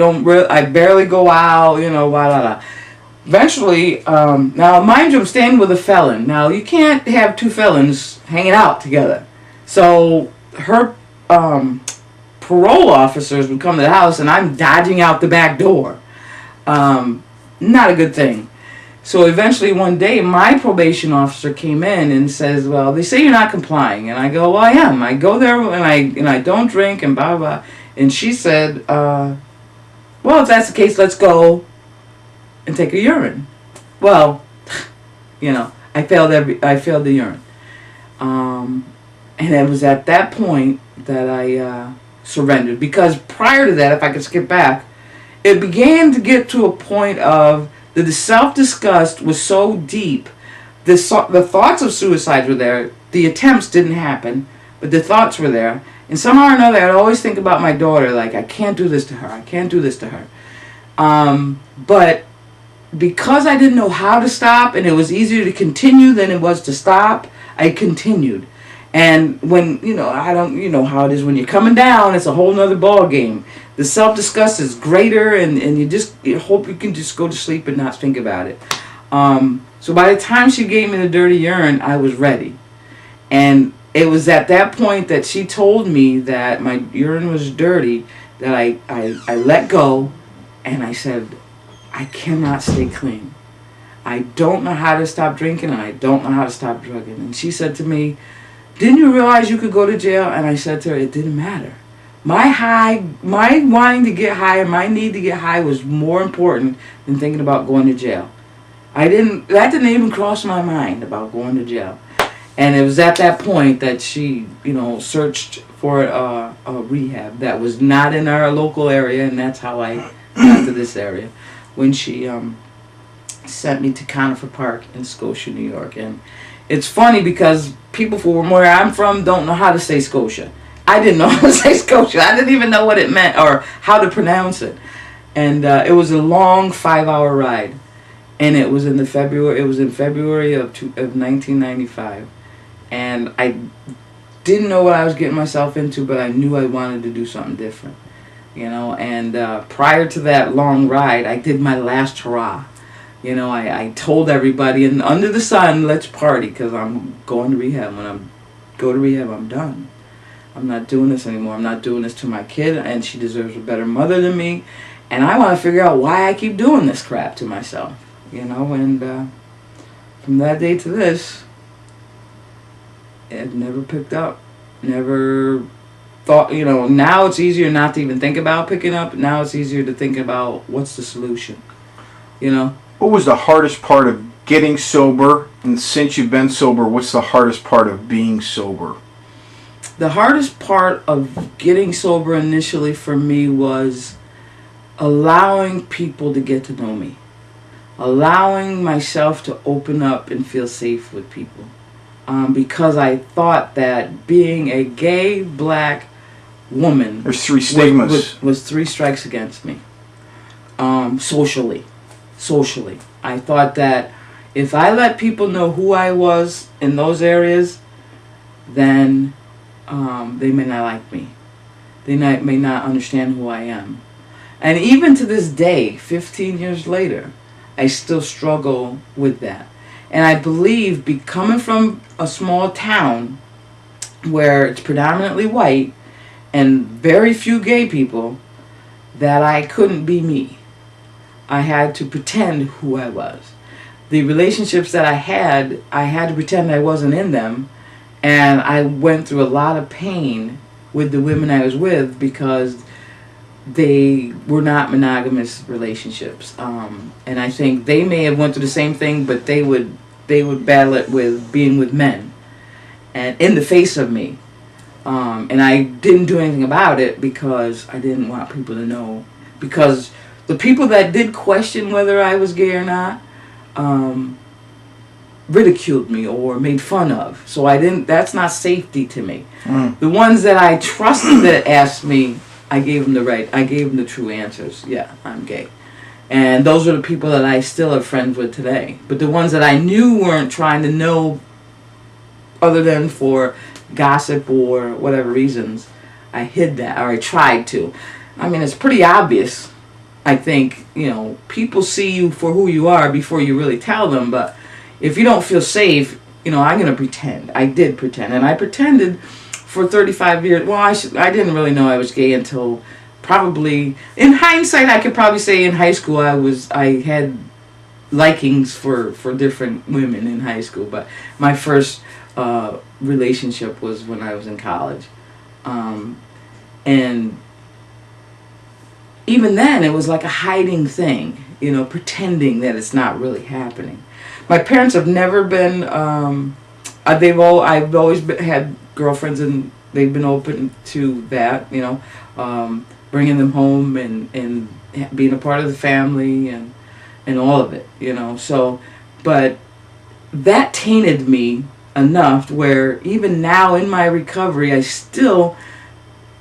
I barely go out, blah, blah, blah. Eventually, now mind you, I'm staying with a felon. Now you can't have two felons hanging out together. So her parole officers would come to the house, and I'm dodging out the back door. Not a good thing. So eventually one day my probation officer came in and says, well, they say you're not complying. And I go, well, I am. I go there and I don't drink and blah, blah. And she said, well, if that's the case, let's go and take a urine. Well, I failed the urine. And it was at that point that I surrendered. Because prior to that, if I could skip back, it began to get to a point of the self-disgust was so deep. The thoughts of suicide were there. The attempts didn't happen, but the thoughts were there. And somehow or another, I'd always think about my daughter, like, I can't do this to her. I can't do this to her. But because I didn't know how to stop, and it was easier to continue than it was to stop, I continued. And when, I don't, how it is when you're coming down, it's a whole nother ball game. The self-disgust is greater, and you hope you can just go to sleep and not think about it. So by the time she gave me the dirty urine, I was ready. And it was at that point that she told me that my urine was dirty, that I let go, and I said, I cannot stay clean. I don't know how to stop drinking, and I don't know how to stop drugging. And she said to me, didn't you realize you could go to jail? And I said to her, it didn't matter. My wanting to get high and my need to get high was more important than thinking about going to jail. That didn't even cross my mind about going to jail. And it was at that point that she, searched for a rehab that was not in our local area, and that's how I got to this area. When she sent me to Conifer Park in Scotia, New York. And it's funny because people from where I'm from don't know how to say Scotia. I didn't know how to say Scotia. I didn't even know what it meant or how to pronounce it. And it was a long 5-hour ride. And it was in February of 1995. And I didn't know what I was getting myself into, but I knew I wanted to do something different. And prior to that long ride, I did my last hurrah. I told everybody, and under the sun, let's party, because I'm going to rehab. When I go to rehab, I'm done. I'm not doing this anymore. I'm not doing this to my kid, and she deserves a better mother than me. And I want to figure out why I keep doing this crap to myself. And from that day to this, it never picked up. Never thought, now it's easier not to even think about picking up. Now it's easier to think about what's the solution. What was the hardest part of getting sober? And since you've been sober, what's the hardest part of being sober? The hardest part of getting sober initially for me was allowing people to get to know me. Allowing myself to open up and feel safe with people. Because I thought that being a gay black woman... There's 3 stigmas. Was 3 strikes against me. Socially. I thought that if I let people know who I was in those areas, then they may not like me. They may not understand who I am. And even to this day, 15 years later, I still struggle with that. And I believe, coming from a small town where it's predominantly white and very few gay people, that I couldn't be me. I had to pretend who I was. The relationships that I had to pretend I wasn't in them. And I went through a lot of pain with the women I was with because they were not monogamous relationships. And I think they may have went through the same thing, but they would battle it with being with men and in the face of me. And I didn't do anything about it because I didn't want people to know. Because the people that did question whether I was gay or not ridiculed me or made fun of. So that's not safety to me. The ones that I trusted that asked me, I gave them the true answers. Yeah, I'm gay. And those are the people that I still are friends with today. But the ones that I knew weren't trying to know other than for gossip or whatever reasons, I hid that, or I tried to. I mean, it's pretty obvious I think, people see you for who you are before you really tell them. But if you don't feel safe, I'm going to pretend. I did pretend. And I pretended for 35 years. Well, I didn't really know I was gay until probably, in hindsight, I could probably say in high school I had likings for different women in high school. But my first relationship was when I was in college. And even then, it was like a hiding thing, pretending that it's not really happening. My parents have never been. I've always had girlfriends, and they've been open to that. Bringing them home and being a part of the family and all of it. So, but that tainted me enough where even now in my recovery, I still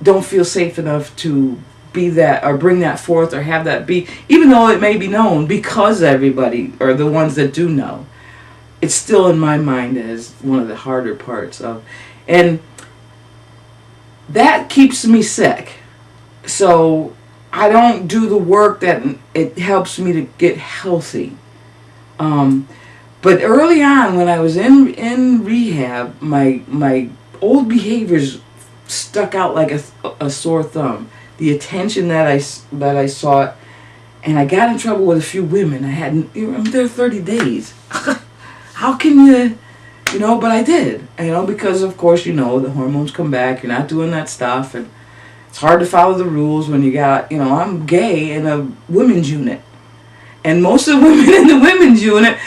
don't feel safe enough to be that or bring that forth or have that be, even though it may be known because everybody or the ones that do know, it's still in my mind as one of the harder parts of, and that keeps me sick. So I don't do the work that it helps me to get healthy. But early on when I was in rehab, my old behaviors stuck out like a sore thumb. The attention that I sought, and I got in trouble with a few women. I'm there 30 days. How can you, but I did, because of course, the hormones come back, you're not doing that stuff, and it's hard to follow the rules when you got, I'm gay in a women's unit. And most of the women in the women's unit,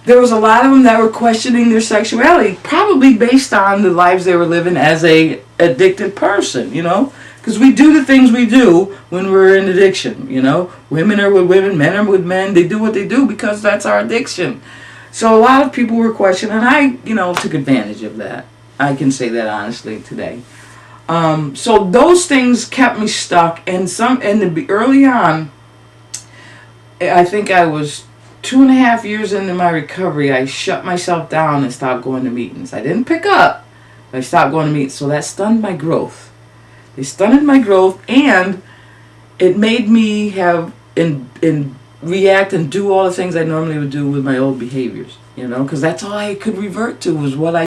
there was a lot of them that were questioning their sexuality, probably based on the lives they were living as a addicted person, because we do the things we do when we're in addiction, Women are with women, men are with men. They do what they do because that's our addiction. So a lot of people were questioning, and I, took advantage of that. I can say that honestly today. So those things kept me stuck, and early on, I think I was 2.5 years into my recovery, I shut myself down and stopped going to meetings. I didn't pick up, but I stopped going to meetings. So that stunned my growth. They stunted my growth, and it made me have and react and do all the things I normally would do with my old behaviors, because that's all I could revert to was what I